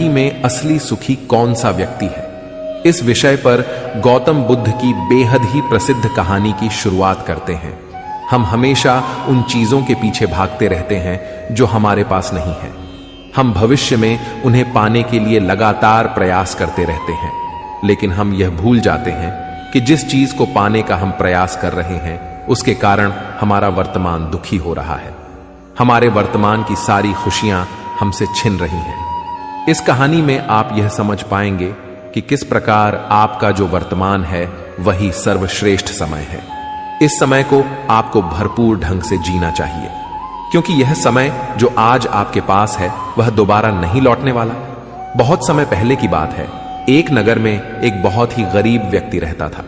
जिंदगी में असली सुखी कौन सा व्यक्ति है, इस विषय पर गौतम बुद्ध की बेहद ही प्रसिद्ध कहानी की शुरुआत करते हैं। हम हमेशा उन चीजों के पीछे भागते रहते हैं जो हमारे पास नहीं है। हम भविष्य में उन्हें पाने के लिए लगातार प्रयास करते रहते हैं, लेकिन हम यह भूल जाते हैं कि जिस चीज को पाने का हम प्रयास कर रहे हैं उसके कारण हमारा वर्तमान दुखी हो रहा है। हमारे वर्तमान की सारी खुशियां हमसे छिन रही हैं। इस कहानी में आप यह समझ पाएंगे कि किस प्रकार आपका जो वर्तमान है वही सर्वश्रेष्ठ समय है। इस समय को आपको भरपूर ढंग से जीना चाहिए, क्योंकि यह समय जो आज आपके पास है वह दोबारा नहीं लौटने वाला। बहुत समय पहले की बात है, एक नगर में एक बहुत ही गरीब व्यक्ति रहता था।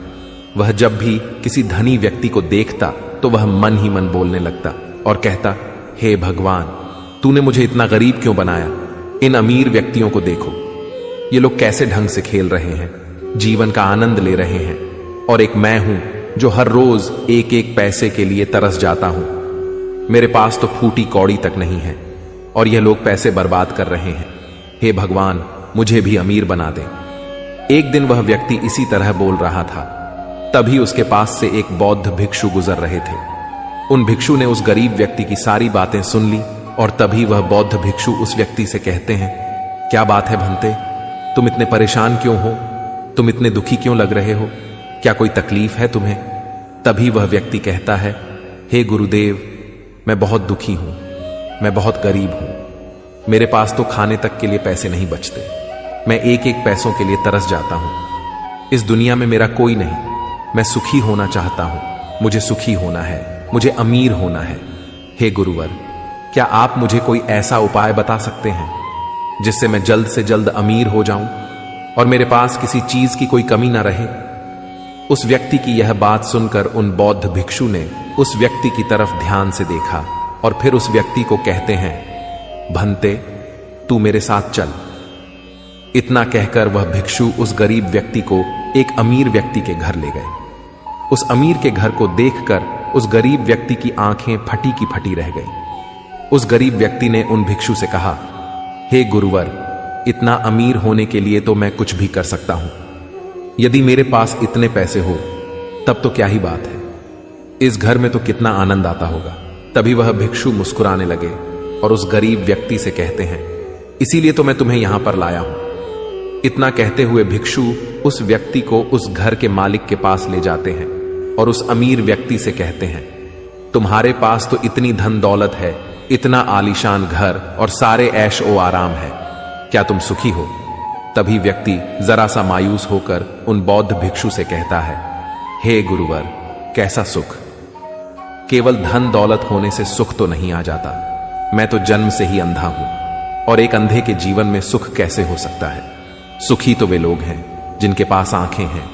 वह जब भी किसी धनी व्यक्ति को देखता तो वह मन ही मन बोलने लगता और कहता, हे भगवान, तूने मुझे इतना गरीब क्यों बनाया? इन अमीर व्यक्तियों को देखो, ये लोग कैसे ढंग से खेल रहे हैं, जीवन का आनंद ले रहे हैं, और एक मैं हूं जो हर रोज एक एक पैसे के लिए तरस जाता हूं। मेरे पास तो फूटी कौड़ी तक नहीं है और यह लोग पैसे बर्बाद कर रहे हैं। हे भगवान, मुझे भी अमीर बना दे। एक दिन वह व्यक्ति इसी तरह बोल रहा था, तभी उसके पास से एक बौद्ध भिक्षु गुजर रहे थे। उन भिक्षु ने उस गरीब व्यक्ति की सारी बातें सुन ली और तभी वह बौद्ध भिक्षु उस व्यक्ति से कहते हैं, क्या बात है भंते, तुम इतने परेशान क्यों हो? तुम इतने दुखी क्यों लग रहे हो? क्या कोई तकलीफ है तुम्हें? तभी वह व्यक्ति कहता है, हे गुरुदेव, मैं बहुत दुखी हूं, मैं बहुत गरीब हूं। मेरे पास तो खाने तक के लिए पैसे नहीं बचते। मैं एक एक पैसों के लिए तरस जाता हूं। इस दुनिया में मेरा कोई नहीं। मैं सुखी होना चाहता हूं, मुझे सुखी होना है, मुझे अमीर होना है। हे गुरुवर, क्या आप मुझे कोई ऐसा उपाय बता सकते हैं जिससे मैं जल्द से जल्द अमीर हो जाऊं और मेरे पास किसी चीज की कोई कमी ना रहे? उस व्यक्ति की यह बात सुनकर उन बौद्ध भिक्षु ने उस व्यक्ति की तरफ ध्यान से देखा और फिर उस व्यक्ति को कहते हैं, भंते, तू मेरे साथ चल। इतना कहकर वह भिक्षु उस गरीब व्यक्ति को एक अमीर व्यक्ति के घर ले गए। उस अमीर के घर को देखकर उस गरीब व्यक्ति की आंखें फटी की फटी रह गई। उस गरीब व्यक्ति ने उन भिक्षु से कहा, हे गुरुवर, इतना अमीर होने के लिए तो मैं कुछ भी कर सकता हूं। यदि मेरे पास इतने पैसे हो तब तो क्या ही बात है, इस घर में तो कितना आनंद आता होगा। तभी वह भिक्षु मुस्कुराने लगे और उस गरीब व्यक्ति से कहते हैं, इसीलिए तो मैं तुम्हें यहां पर लाया हूं। इतना कहते हुए भिक्षु उस व्यक्ति को उस घर के मालिक के पास ले जाते हैं और उस अमीर व्यक्ति से कहते हैं, तुम्हारे पास तो इतनी धन दौलत है, इतना आलीशान घर और सारे ऐश ओ आराम है, क्या तुम सुखी हो? तभी व्यक्ति जरा सा मायूस होकर उन बौद्ध भिक्षु से कहता है, हे गुरुवर, कैसा सुख? केवल धन दौलत होने से सुख तो नहीं आ जाता। मैं तो जन्म से ही अंधा हूं और एक अंधे के जीवन में सुख कैसे हो सकता है? सुखी तो वे लोग हैं जिनके पास आंखें हैं,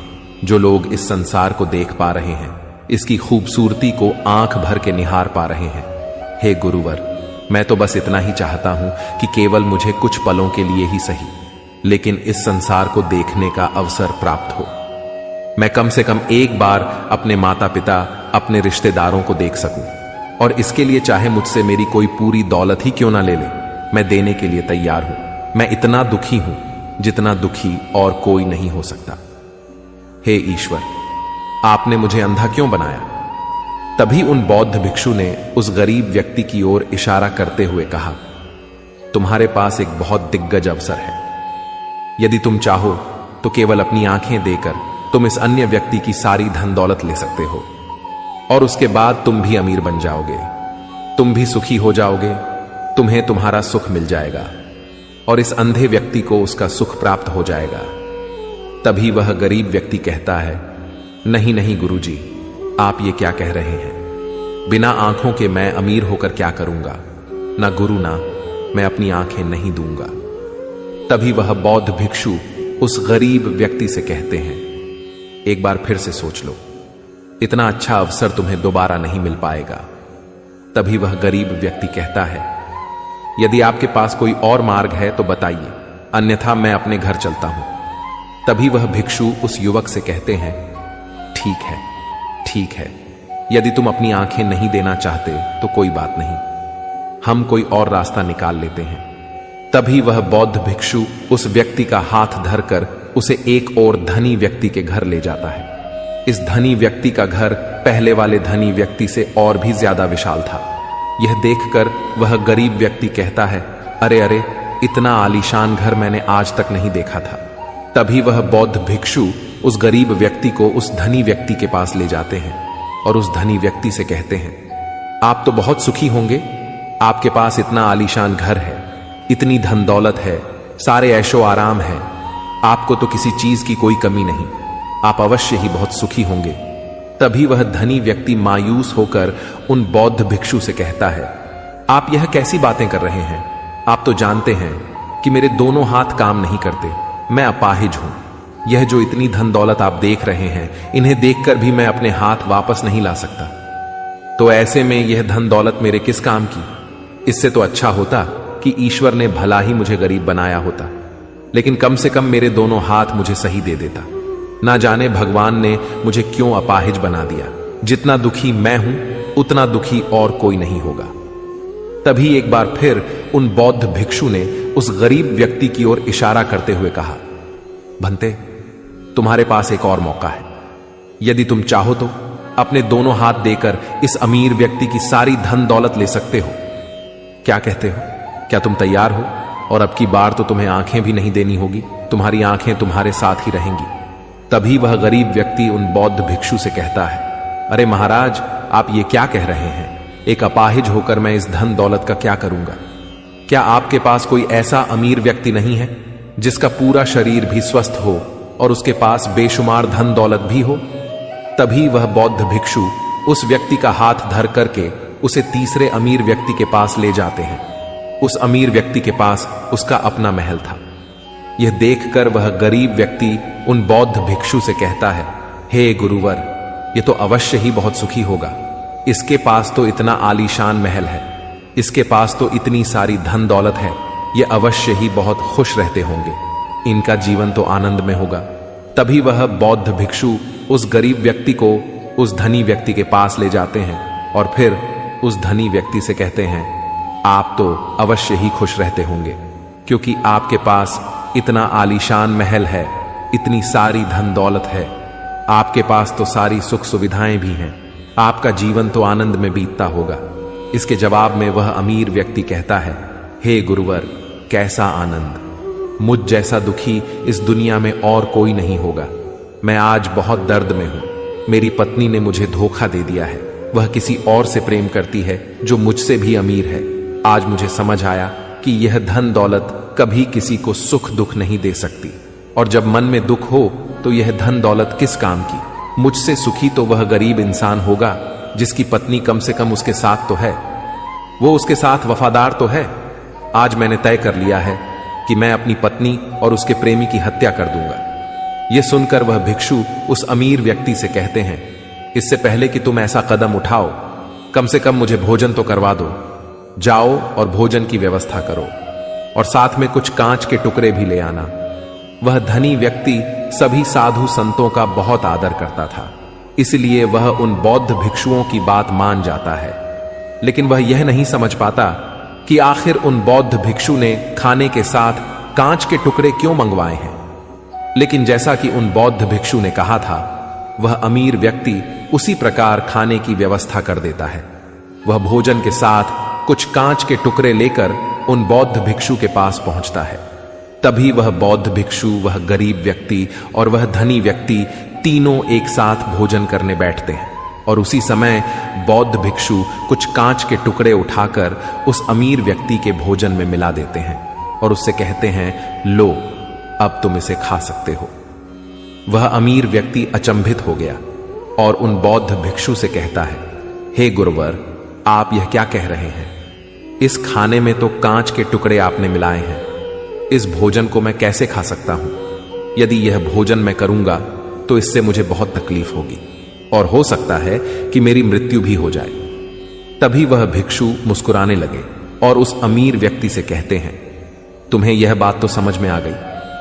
जो लोग इस संसार को देख पा रहे हैं, इसकी खूबसूरती को आंख भर के निहार पा रहे हैं। हे गुरुवर, मैं तो बस इतना ही चाहता हूं कि केवल मुझे कुछ पलों के लिए ही सही, लेकिन इस संसार को देखने का अवसर प्राप्त हो। मैं कम से कम एक बार अपने माता पिता, अपने रिश्तेदारों को देख सकूं, और इसके लिए चाहे मुझसे मेरी कोई पूरी दौलत ही क्यों ना ले ले, मैं देने के लिए तैयार हूं। मैं इतना दुखी हूं जितना दुखी और कोई नहीं हो सकता। हे ईश्वर, आपने मुझे अंधा क्यों बनाया? तभी उन बौद्ध भिक्षु ने उस गरीब व्यक्ति की ओर इशारा करते हुए कहा, तुम्हारे पास एक बहुत दिग्गज अवसर है। यदि तुम चाहो तो केवल अपनी आंखें देकर तुम इस अन्य व्यक्ति की सारी धन दौलत ले सकते हो और उसके बाद तुम भी अमीर बन जाओगे, तुम भी सुखी हो जाओगे, तुम्हें तुम्हारा सुख मिल जाएगा और इस अंधे व्यक्ति को उसका सुख प्राप्त हो जाएगा। तभी वह गरीब व्यक्ति कहता है, नहीं नहीं गुरुजी, आप ये क्या कह रहे हैं? बिना आंखों के मैं अमीर होकर क्या करूंगा? ना गुरु, ना मैं अपनी आंखें नहीं दूंगा। तभी वह बौद्ध भिक्षु उस गरीब व्यक्ति से कहते हैं, एक बार फिर से सोच लो, इतना अच्छा अवसर तुम्हें दोबारा नहीं मिल पाएगा। तभी वह गरीब व्यक्ति कहता है, यदि आपके पास कोई और मार्ग है तो बताइए, अन्यथा मैं अपने घर चलता हूं। तभी वह भिक्षु उस युवक से कहते हैं, ठीक है, ठीक है, यदि तुम अपनी आंखें नहीं देना चाहते तो कोई बात नहीं, हम कोई और रास्ता निकाल लेते हैं। तभी वह बौद्ध भिक्षु उस व्यक्ति का हाथ धरकर उसे एक और धनी व्यक्ति के घर ले जाता है। इस धनी व्यक्ति का घर पहले वाले धनी व्यक्ति से और भी ज्यादा विशाल था। यह देखकर वह गरीब व्यक्ति कहता है, अरे अरे, इतना आलीशान घर मैंने आज तक नहीं देखा था। तभी वह बौद्ध भिक्षु उस गरीब व्यक्ति को उस धनी व्यक्ति के पास ले जाते हैं और उस धनी व्यक्ति से कहते हैं, आप तो बहुत सुखी होंगे, आपके पास इतना आलीशान घर है, इतनी धन दौलत है, सारे ऐशो आराम है, आपको तो किसी चीज की कोई कमी नहीं, आप अवश्य ही बहुत सुखी होंगे। तभी वह धनी व्यक्ति मायूस होकर उन बौद्ध भिक्षु से कहता है, आप यह कैसी बातें कर रहे हैं? आप तो जानते हैं कि मेरे दोनों हाथ काम नहीं करते, मैं अपाहिज हूं। यह जो इतनी धन दौलत आप देख रहे हैं, इन्हें देखकर भी मैं अपने हाथ वापस नहीं ला सकता। तो ऐसे में यह धन दौलत मेरे किस काम की? इससे तो अच्छा होता कि ईश्वर ने भला ही मुझे गरीब बनाया होता, लेकिन कम से कम मेरे दोनों हाथ मुझे सही दे देता। ना जाने भगवान ने मुझे क्यों अपाहिज बना दिया। जितना दुखी मैं हूं, उतना दुखी और कोई नहीं होगा। तभी एक बार फिर उन बौद्ध भिक्षु ने उस गरीब व्यक्ति की ओर इशारा करते हुए कहा, भंते, तुम्हारे पास एक और मौका है। यदि तुम चाहो तो अपने दोनों हाथ देकर इस अमीर व्यक्ति की सारी धन दौलत ले सकते हो। क्या कहते हो? क्या तुम तैयार हो? और अब की बार तो तुम्हें आंखें भी नहीं देनी होगी, तुम्हारी आंखें तुम्हारे साथ ही रहेंगी। तभी वह गरीब व्यक्ति उन बौद्ध भिक्षु से कहता है, अरे महाराज, आप ये क्या कह रहे हैं? एक अपाहिज होकर मैं इस धन दौलत का क्या करूंगा? क्या आपके पास कोई ऐसा अमीर व्यक्ति नहीं है जिसका पूरा शरीर भी स्वस्थ हो और उसके पास बेशुमार धन दौलत भी हो? तभी वह बौद्ध भिक्षु उस व्यक्ति का हाथ धर करके उसे तीसरे अमीर व्यक्ति के पास ले जाते हैं। उस अमीर व्यक्ति के पास उसका अपना महल था। यह देखकर वह गरीब व्यक्ति उन बौद्ध भिक्षु से कहता है, हे गुरुवर, ये तो अवश्य ही बहुत सुखी होगा। इसके पास तो इतना आलीशान महल है, इसके पास तो इतनी सारी धन दौलत है, ये अवश्य ही बहुत खुश रहते होंगे, इनका जीवन तो आनंद में होगा। तभी वह बौद्ध भिक्षु उस गरीब व्यक्ति को उस धनी व्यक्ति के पास ले जाते हैं और फिर उस धनी व्यक्ति से कहते हैं, आप तो अवश्य ही खुश रहते होंगे, क्योंकि आपके पास इतना आलीशान महल है, इतनी सारी धन दौलत है, आपके पास तो सारी सुख सुविधाएं भी हैं, आपका जीवन तो आनंद में बीतता होगा। इसके जवाब में वह अमीर व्यक्ति कहता है, हे गुरुवर, कैसा आनंद! मुझ जैसा दुखी इस दुनिया में और कोई नहीं होगा। मैं आज बहुत दर्द में हूं। मेरी पत्नी ने मुझे धोखा दे दिया है, वह किसी और से प्रेम करती है जो मुझसे भी अमीर है। आज मुझे समझ आया कि यह धन दौलत कभी किसी को सुख दुख नहीं दे सकती, और जब मन में दुख हो तो यह धन दौलत किस काम की? मुझसे सुखी तो वह गरीब इंसान होगा जिसकी पत्नी कम से कम उसके साथ तो है, वो उसके साथ वफादार तो है। आज मैंने तय कर लिया है कि मैं अपनी पत्नी और उसके प्रेमी की हत्या कर दूंगा। यह सुनकर वह भिक्षु उस अमीर व्यक्ति से कहते हैं, इससे पहले कि तुम ऐसा कदम उठाओ, कम से कम मुझे भोजन तो करवा दो। जाओ और भोजन की व्यवस्था करो, और साथ में कुछ कांच के टुकड़े भी ले आना। वह धनी व्यक्ति सभी साधु संतों का बहुत आदर करता था, इसलिए वह उन बौद्ध भिक्षुओं की बात मान जाता है। लेकिन वह यह नहीं समझ पाता कि आखिर उन बौद्ध भिक्षु ने खाने के साथ कांच के टुकड़े क्यों मंगवाए हैं। लेकिन जैसा कि उन बौद्ध भिक्षु ने कहा था, वह अमीर व्यक्ति उसी प्रकार खाने की व्यवस्था कर देता है। वह भोजन के साथ कुछ कांच के टुकड़े लेकर उन बौद्ध भिक्षु के पास पहुंचता है। तभी वह बौद्ध भिक्षु, वह गरीब व्यक्ति और वह धनी व्यक्ति तीनों एक साथ भोजन करने बैठते हैं, और उसी समय बौद्ध भिक्षु कुछ कांच के टुकड़े उठाकर उस अमीर व्यक्ति के भोजन में मिला देते हैं और उससे कहते हैं, लो, अब तुम इसे खा सकते हो। वह अमीर व्यक्ति अचंभित हो गया और उन बौद्ध भिक्षु से कहता है, हे गुरुवर, आप यह क्या कह रहे हैं? इस खाने में तो कांच के टुकड़े आपने मिलाए हैं, इस भोजन को मैं कैसे खा सकता हूं? यदि यह भोजन मैं करूंगा तो इससे मुझे बहुत तकलीफ होगी और हो सकता है कि मेरी मृत्यु भी हो जाए। तभी वह भिक्षु मुस्कुराने लगे और उस अमीर व्यक्ति से कहते हैं, तुम्हें यह बात तो समझ में आ गई,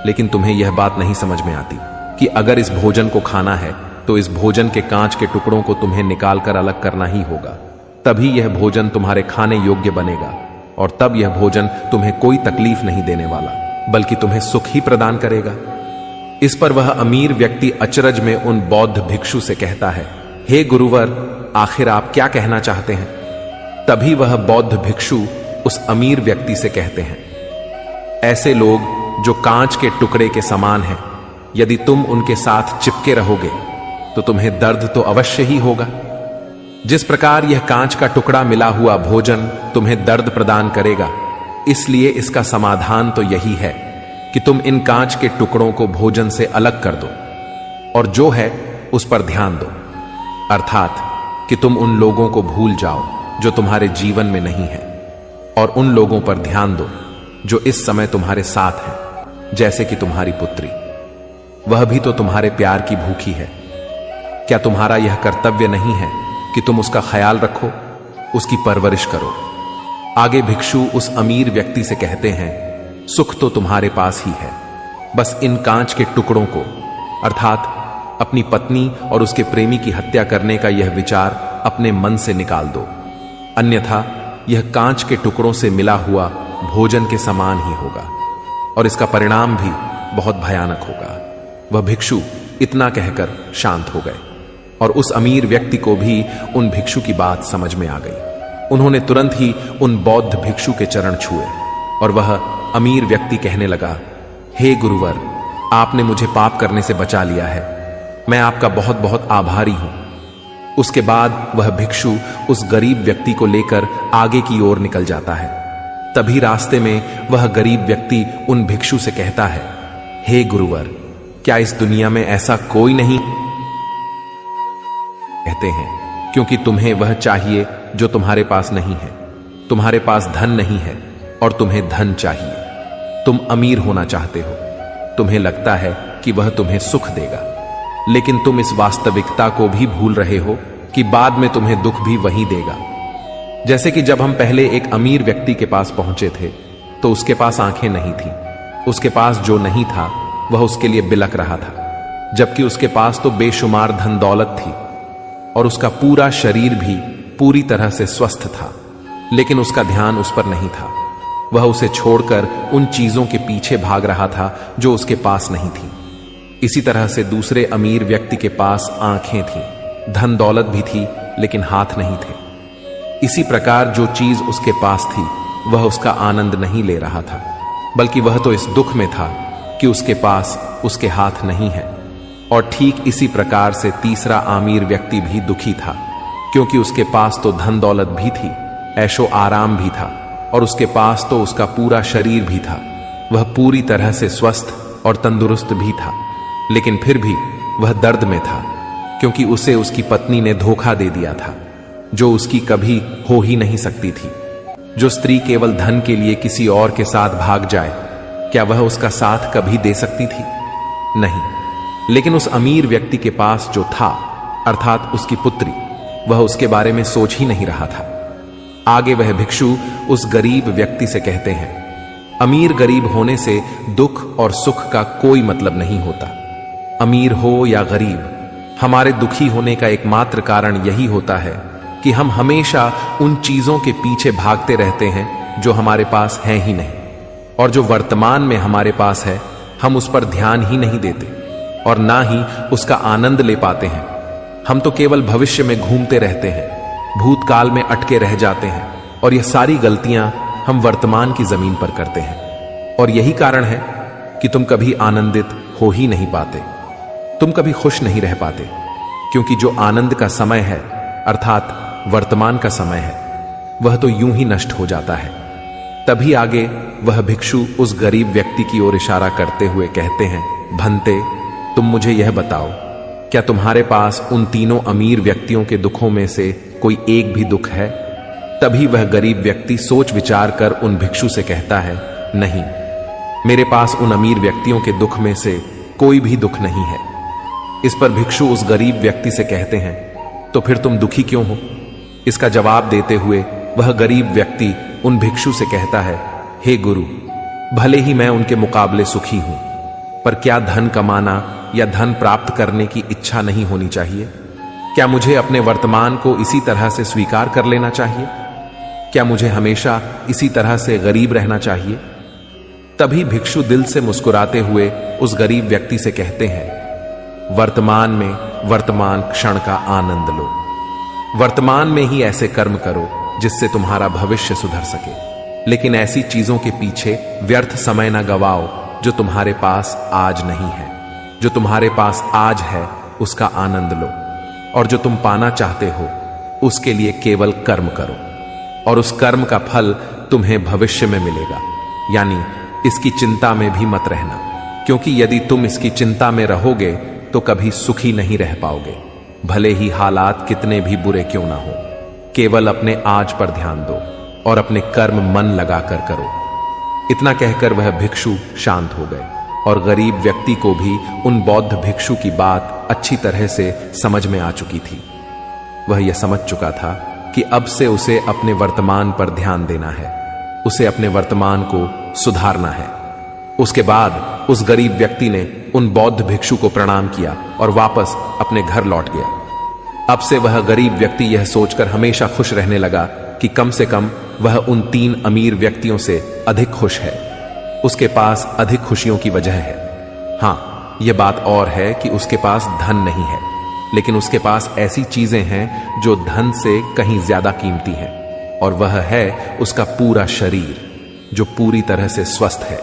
लेकिन तुम्हें यह बात नहीं समझ में आती कि अगर इस भोजन को खाना है तो इस भोजन के कांच के टुकड़ों को तुम्हें निकालकर अलग करना ही होगा, तभी यह भोजन तुम्हारे खाने योग्य बनेगा। और तब यह भोजन तुम्हें कोई तकलीफ नहीं देने वाला, बल्कि तुम्हें सुख ही प्रदान करेगा। इस पर वह अमीर व्यक्ति अचरज में उन बौद्ध भिक्षु से कहता है, हे गुरुवर, आखिर आप क्या कहना चाहते हैं? तभी वह बौद्ध भिक्षु उस अमीर व्यक्ति से कहते हैं, ऐसे लोग जो कांच के टुकड़े के समान हैं, यदि तुम उनके साथ चिपके रहोगे तो तुम्हें दर्द तो अवश्य ही होगा। जिस प्रकार यह कांच का टुकड़ा मिला हुआ भोजन तुम्हें दर्द प्रदान करेगा, इसलिए इसका समाधान तो यही है कि तुम इन कांच के टुकड़ों को भोजन से अलग कर दो और जो है उस पर ध्यान दो, अर्थात कि तुम उन लोगों को भूल जाओ जो तुम्हारे जीवन में नहीं है और उन लोगों पर ध्यान दो जो इस समय तुम्हारे साथ हैं, जैसे कि तुम्हारी पुत्री। वह भी तो तुम्हारे प्यार की भूखी है। क्या तुम्हारा यह कर्तव्य नहीं है कि तुम उसका ख्याल रखो, उसकी परवरिश करो? आगे भिक्षु उस अमीर व्यक्ति से कहते हैं, सुख तो तुम्हारे पास ही है, बस इन कांच के टुकड़ों को, अर्थात अपनी पत्नी और उसके प्रेमी की हत्या करने का यह विचार अपने मन से निकाल दो, अन्यथा यह कांच के टुकड़ों से मिला हुआ भोजन के समान ही होगा और इसका परिणाम भी बहुत भयानक होगा। वह भिक्षु इतना कहकर शांत हो गए और उस अमीर व्यक्ति को भी उन भिक्षु की बात समझ में आ गई। उन्होंने तुरंत ही उन बौद्ध भिक्षु के चरण छुए और वह अमीर व्यक्ति कहने लगा, हे गुरुवर, आपने मुझे पाप करने से बचा लिया है, मैं आपका बहुत बहुत आभारी हूं। उसके बाद वह भिक्षु उस गरीब व्यक्ति को लेकर आगे की ओर निकल जाता है। तभी रास्ते में वह गरीब व्यक्ति उन भिक्षु से कहता है, हे गुरुवर, क्या इस दुनिया में ऐसा कोई नहीं? कहते हैं, क्योंकि तुम्हें वह चाहिए जो तुम्हारे पास नहीं है। तुम्हारे पास धन नहीं है और तुम्हें धन चाहिए। तुम अमीर होना चाहते हो, तुम्हें लगता है कि वह तुम्हें सुख देगा, लेकिन तुम इस वास्तविकता को भी भूल रहे हो कि बाद में तुम्हें दुख भी वही देगा। जैसे कि जब हम पहले एक अमीर व्यक्ति के पास पहुंचे थे तो उसके पास आंखें नहीं थी, उसके पास जो नहीं था वह उसके लिए बिलक रहा था, जबकि उसके पास तो बेशुमार धन दौलत थी और उसका पूरा शरीर भी पूरी तरह से स्वस्थ था, लेकिन उसका ध्यान उस पर नहीं था। वह उसे छोड़कर उन चीजों के पीछे भाग रहा था जो उसके पास नहीं थी। इसी तरह से दूसरे अमीर व्यक्ति के पास आंखें थीं, धन दौलत भी थी, लेकिन हाथ नहीं थे। इसी प्रकार जो चीज उसके पास थी वह उसका आनंद नहीं ले रहा था, बल्कि वह तो इस दुख में था कि उसके पास उसके हाथ नहीं है। और ठीक इसी प्रकार से तीसरा अमीर व्यक्ति भी दुखी था, क्योंकि उसके पास तो धन दौलत भी थी, ऐशो आराम भी था और उसके पास तो उसका पूरा शरीर भी था। वह पूरी तरह से स्वस्थ और तंदुरुस्त भी था, लेकिन फिर भी वह दर्द में था, क्योंकि उसे उसकी पत्नी ने धोखा दे दिया था, जो उसकी कभी हो ही नहीं सकती थी। जो स्त्री केवल धन के लिए किसी और के साथ भाग जाए, क्या वह उसका साथ कभी दे सकती थी? नहीं। लेकिन उस अमीर व्यक्ति के पास जो था, अर्थात उसकी पुत्री, वह उसके बारे में सोच ही नहीं रहा था। आगे वह भिक्षु उस गरीब व्यक्ति से कहते हैं, अमीर गरीब होने से दुख और सुख का कोई मतलब नहीं होता। अमीर हो या गरीब, हमारे दुखी होने का एकमात्र कारण यही होता है कि हम हमेशा उन चीजों के पीछे भागते रहते हैं जो हमारे पास हैं ही नहीं, और जो वर्तमान में हमारे पास है हम उस पर ध्यान ही नहीं देते और ना ही उसका आनंद ले पाते हैं। हम तो केवल भविष्य में घूमते रहते हैं, भूतकाल में अटके रह जाते हैं, और यह सारी गलतियां हम वर्तमान की जमीन पर करते हैं। और यही कारण है कि तुम कभी आनंदित हो ही नहीं पाते, तुम कभी खुश नहीं रह पाते, क्योंकि जो आनंद का समय है, अर्थात वर्तमान का समय है, वह तो यूं ही नष्ट हो जाता है। तभी आगे वह भिक्षु उस गरीब व्यक्ति की ओर इशारा करते हुए कहते हैं, भंते, तुम मुझे यह बताओ, क्या तुम्हारे पास उन तीनों अमीर व्यक्तियों के दुखों में से कोई एक भी दुख है? तभी वह गरीब व्यक्ति सोच विचार कर उन भिक्षु से कहता है, नहीं, मेरे पास उन अमीर व्यक्तियों के दुख में से कोई भी दुख नहीं है। इस पर भिक्षु उस गरीब व्यक्ति से कहते हैं, तो फिर तुम दुखी क्यों हो? इसका जवाब देते हुए वह गरीब व्यक्ति उन भिक्षु से कहता है, हे गुरु, भले ही मैं उनके मुकाबले सुखी हूं, पर क्या धन कमाना या धन प्राप्त करने की इच्छा नहीं होनी चाहिए? क्या मुझे अपने वर्तमान को इसी तरह से स्वीकार कर लेना चाहिए? क्या मुझे हमेशा इसी तरह से गरीब रहना चाहिए? तभी भिक्षु दिल से मुस्कुराते हुए उस गरीब व्यक्ति से कहते हैं, वर्तमान में वर्तमान क्षण का आनंद लो। वर्तमान में ही ऐसे कर्म करो जिससे तुम्हारा भविष्य सुधर सके। लेकिन ऐसी चीजों के पीछे व्यर्थ समय न गवाओ जो तुम्हारे पास आज नहीं है। जो तुम्हारे पास आज है उसका आनंद लो, और जो तुम पाना चाहते हो उसके लिए केवल कर्म करो, और उस कर्म का फल तुम्हें भविष्य में मिलेगा। यानी इसकी चिंता में भी मत रहना, क्योंकि यदि तुम इसकी चिंता में रहोगे तो कभी सुखी नहीं रह पाओगे, भले ही हालात कितने भी बुरे क्यों ना हो। केवल अपने आज पर ध्यान दो और अपने कर्म मन लगाकर करो। इतना कहकर वह भिक्षु शांत हो गए, और गरीब व्यक्ति को भी उन बौद्ध भिक्षु की बात अच्छी तरह से समझ में आ चुकी थी। वह यह समझ चुका था कि अब से उसे अपने वर्तमान पर ध्यान देना है, उसे अपने वर्तमान को सुधारना है। उसके बाद उस गरीब व्यक्ति ने उन बौद्ध भिक्षु को प्रणाम किया और वापस अपने घर लौट गया। अब से वह गरीब व्यक्ति यह सोचकर हमेशा खुश रहने लगा कि कम से कम वह उन 3 अमीर व्यक्तियों से अधिक खुश है। उसके पास अधिक खुशियों की वजह है। हां, यह बात और है कि उसके पास धन नहीं है, लेकिन उसके पास ऐसी चीजें हैं जो धन से कहीं ज्यादा कीमती हैं, और वह है उसका पूरा शरीर जो पूरी तरह से स्वस्थ है।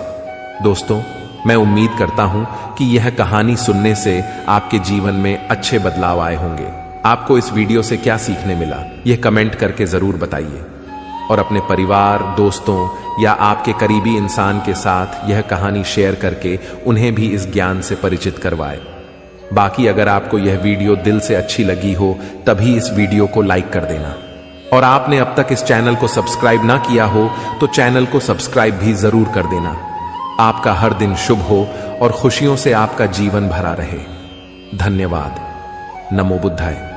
दोस्तों, मैं उम्मीद करता हूं कि यह कहानी सुनने से आपके जीवन में अच्छे बदलाव आए होंगे। आपको इस वीडियो से क्या सीखने मिला, यह कमेंट करके जरूर बताइए, और अपने परिवार, दोस्तों या आपके करीबी इंसान के साथ यह कहानी शेयर करके उन्हें भी इस ज्ञान से परिचित करवाए। बाकी अगर आपको यह वीडियो दिल से अच्छी लगी हो तभी इस वीडियो को लाइक कर देना, और आपने अब तक इस चैनल को सब्सक्राइब ना किया हो तो चैनल को सब्सक्राइब भी जरूर कर देना। आपका हर दिन शुभ हो और खुशियों से आपका जीवन भरा रहे। धन्यवाद। नमो बुद्धाय।